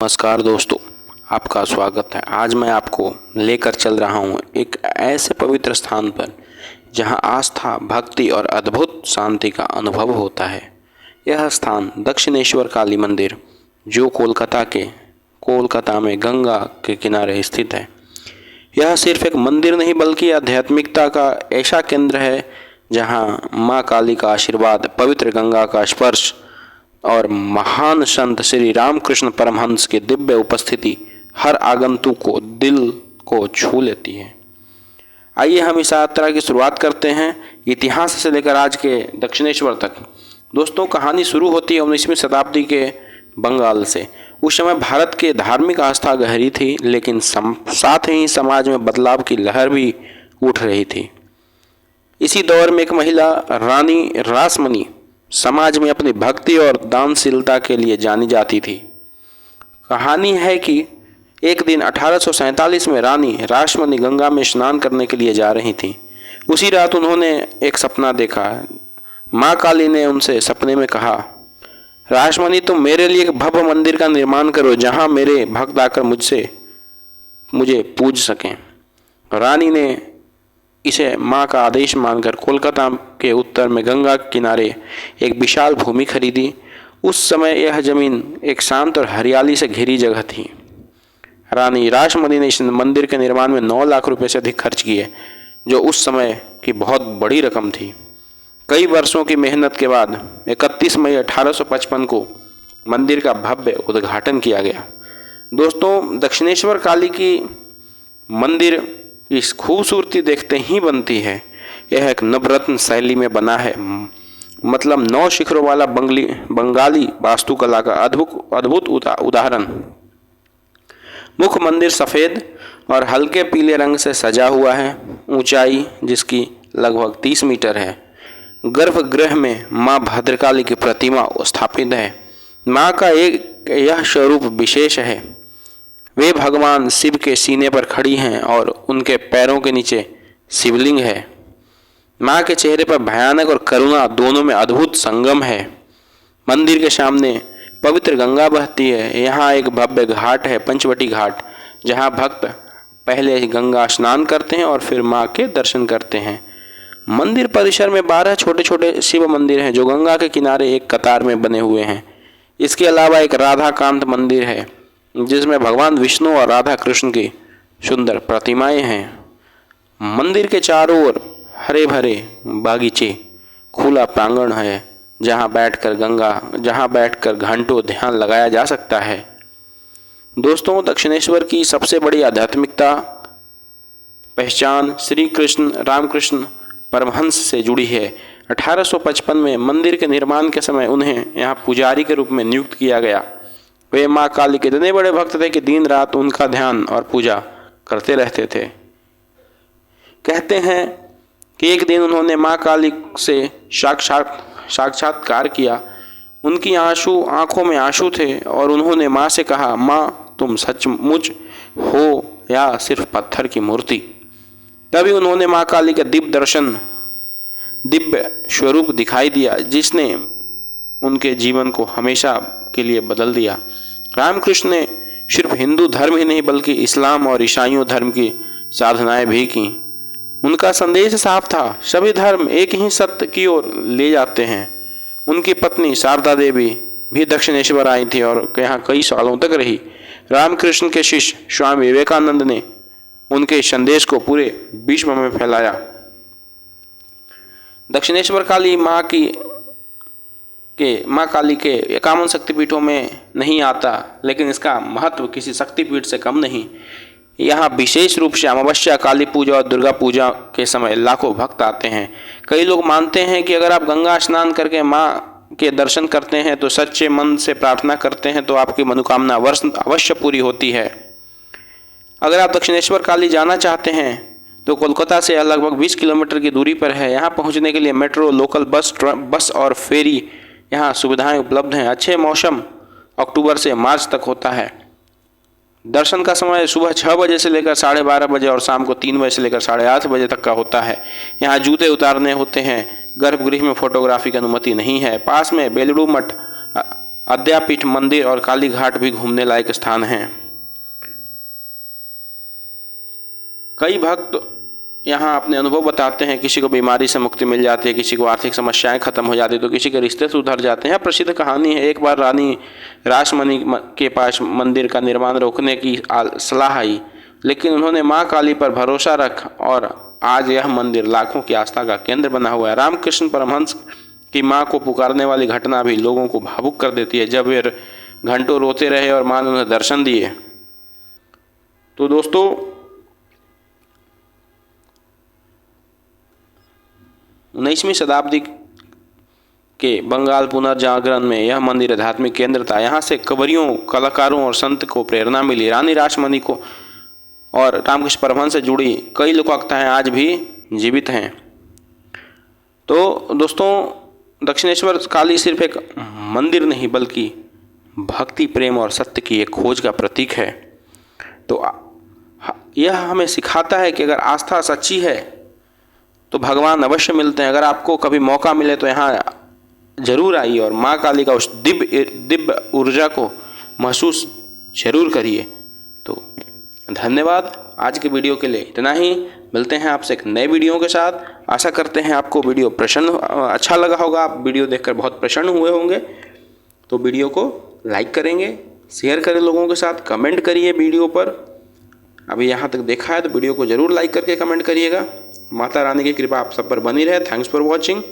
नमस्कार दोस्तों, आपका स्वागत है। आज मैं आपको लेकर चल रहा हूँ एक ऐसे पवित्र स्थान पर जहाँ आस्था, भक्ति और अद्भुत शांति का अनुभव होता है। यह स्थान दक्षिणेश्वर काली मंदिर, जो कोलकाता में गंगा के किनारे स्थित है। यह सिर्फ एक मंदिर नहीं बल्कि आध्यात्मिकता का ऐसा केंद्र है जहाँ माँ काली का आशीर्वाद, पवित्र गंगा का स्पर्श और महान संत श्री रामकृष्ण परमहंस की दिव्य उपस्थिति हर आगंतुक को दिल को छू लेती है। आइए हम इस यात्रा की शुरुआत करते हैं, इतिहास से लेकर आज के दक्षिणेश्वर तक। दोस्तों, कहानी शुरू होती है 19वीं शताब्दी के बंगाल से। उस समय भारत की धार्मिक आस्था गहरी थी, लेकिन साथ ही समाज में बदलाव की लहर भी उठ रही थी। इसी दौर में एक महिला, रानी रासमणी, समाज में अपनी भक्ति और दानशीलता के लिए जानी जाती थी। कहानी है कि एक दिन 1847 में रानी रासमणी गंगा में स्नान करने के लिए जा रही थी। उसी रात उन्होंने एक सपना देखा। माँ काली ने उनसे सपने में कहा, रासमणी, तुम मेरे लिए एक भव्य मंदिर का निर्माण करो जहाँ मेरे भक्त आकर मुझे पूज सकें। रानी ने इसे माँ का आदेश मानकर कोलकाता के उत्तर में गंगा के किनारे एक विशाल भूमि खरीदी। उस समय यह जमीन एक शांत और हरियाली से घिरी जगह थी। रानी रासमणी ने इस मंदिर के निर्माण में 9 लाख रुपए से अधिक खर्च किए, जो उस समय की बहुत बड़ी रकम थी। कई वर्षों की मेहनत के बाद 31 मई 1855 को मंदिर का भव्य उद्घाटन किया गया। दोस्तों, दक्षिणेश्वर काली की मंदिर इस खूबसूरती देखते ही बनती है। यह एक नवरत्न शैली में बना है, मतलब 9 शिखरों वाला बंगाली वास्तुकला का अद्भुत उदाहरण। मुख्य मंदिर सफ़ेद और हल्के पीले रंग से सजा हुआ है। ऊंचाई जिसकी लगभग 30 मीटर है। गर्भगृह में माँ भद्रकाली की प्रतिमा स्थापित है। माँ का यह स्वरूप विशेष है। वे भगवान शिव के सीने पर खड़ी हैं और उनके पैरों के नीचे शिवलिंग है। माँ के चेहरे पर भयानक और करुणा दोनों में अद्भुत संगम है। मंदिर के सामने पवित्र गंगा बहती है। यहाँ एक भव्य घाट है, पंचवटी घाट, जहाँ भक्त पहले गंगा स्नान करते हैं और फिर माँ के दर्शन करते हैं। मंदिर परिसर में 12 छोटे छोटे शिव मंदिर हैं, जो गंगा के किनारे एक कतार में बने हुए हैं। इसके अलावा एक राधा कांत मंदिर है, जिसमें भगवान विष्णु और राधा कृष्ण की सुंदर प्रतिमाएं हैं। मंदिर के चारों ओर हरे भरे बागीचे, खुला प्रांगण है, जहां बैठकर घंटों ध्यान लगाया जा सकता है। दोस्तों, दक्षिणेश्वर की सबसे बड़ी आध्यात्मिकता पहचान श्री रामकृष्ण परमहंस से जुड़ी है। 1855 में मंदिर के निर्माण के समय उन्हें यहाँ पुजारी के रूप में नियुक्त किया गया। वे माँ काली के इतने बड़े भक्त थे कि दिन रात उनका ध्यान और पूजा करते रहते थे। कहते हैं कि एक दिन उन्होंने माँ काली से साक्षात्कार किया। उनकी आंखों में आंसू थे और उन्होंने माँ से कहा, माँ, तुम सचमुच हो या सिर्फ पत्थर की मूर्ति? तभी उन्होंने माँ काली का दिव्य स्वरूप दिखाई दिया, जिसने उनके जीवन को हमेशा के लिए बदल दिया। रामकृष्ण ने सिर्फ हिंदू धर्म ही नहीं बल्कि इस्लाम और ईसाइयों धर्म की साधनाएं भी की। उनका संदेश साफ था, सभी धर्म एक ही सत्य की ओर ले जाते हैं। उनकी पत्नी शारदा देवी भी दक्षिणेश्वर आई थी और यहाँ कई सालों तक रही। रामकृष्ण के शिष्य स्वामी विवेकानंद ने उनके संदेश को पूरे विश्व में फैलाया। दक्षिणेश्वर काली माँ काली के 51 शक्तिपीठों में नहीं आता, लेकिन इसका महत्व किसी शक्तिपीठ से कम नहीं। यहाँ विशेष रूप से अमावस्या, काली पूजा और दुर्गा पूजा के समय लाखों भक्त आते हैं। कई लोग मानते हैं कि अगर आप गंगा स्नान करके माँ के दर्शन करते हैं तो सच्चे मन से प्रार्थना करते हैं तो आपकी मनोकामना अवश्य पूरी होती है। अगर आप दक्षिणेश्वर काली जाना चाहते हैं तो कोलकाता से लगभग 20 किलोमीटर की दूरी पर है। यहाँ पहुँचने के लिए मेट्रो, लोकल बस और फेरी यहाँ सुविधाएं उपलब्ध हैं। अच्छे मौसम अक्टूबर से मार्च तक होता है। दर्शन का समय सुबह 6 बजे से लेकर 12:30 बजे और शाम को 3 बजे से लेकर 8:30 बजे तक का होता है। यहाँ जूते उतारने होते हैं। गर्भगृह में फोटोग्राफी की अनुमति नहीं है। पास में बेलूर मठ अद्यापीठ मंदिर और काली घाट भी घूमने लायक स्थान हैं। कई भक्त यहाँ अपने अनुभव बताते हैं। किसी को बीमारी से मुक्ति मिल जाती है, किसी को आर्थिक समस्याएं खत्म हो जाती है, तो किसी के रिश्ते सुधर जाते हैं। प्रसिद्ध कहानी है, एक बार रानी रासमणी के पास मंदिर का निर्माण रोकने की सलाह आई, लेकिन उन्होंने माँ काली पर भरोसा रखा और आज यह मंदिर लाखों की आस्था का केंद्र बना हुआ है। रामकृष्ण परमहंस की माँ को पुकारने वाली घटना भी लोगों को भावुक कर देती है। जब वे घंटों रोते रहे और माँ ने उन्हें दर्शन दिए। तो दोस्तों, 19वीं शताब्दी के बंगाल पुनर्जागरण में यह मंदिर आध्यात्मिक केंद्र था। यहाँ से कवियों, कलाकारों और संत को प्रेरणा मिली। रानी रासमणी को और रामकृष्ण परमहंस से जुड़ी कई लोककथाएं आज भी जीवित हैं। तो दोस्तों, दक्षिणेश्वर काली सिर्फ एक मंदिर नहीं बल्कि भक्ति, प्रेम और सत्य की एक खोज का प्रतीक है। तो यह हमें सिखाता है कि अगर आस्था सच्ची है तो भगवान अवश्य मिलते हैं। अगर आपको कभी मौका मिले तो यहाँ जरूर आइए और माँ काली का उस दिव्य ऊर्जा को महसूस जरूर करिए। तो धन्यवाद। आज के वीडियो के लिए इतना ही। मिलते हैं आपसे एक नए वीडियो के साथ। आशा करते हैं आपको वीडियो अच्छा लगा होगा। आप वीडियो देखकर बहुत प्रसन्न हुए होंगे। तो वीडियो को लाइक करेंगे, शेयर करें लोगों के साथ, कमेंट करिए वीडियो पर। अभी यहाँ तक देखा है तो वीडियो को ज़रूर लाइक करके कमेंट करिएगा। माता रानी की कृपा आप सब पर बनी रहे। Thanks for watching.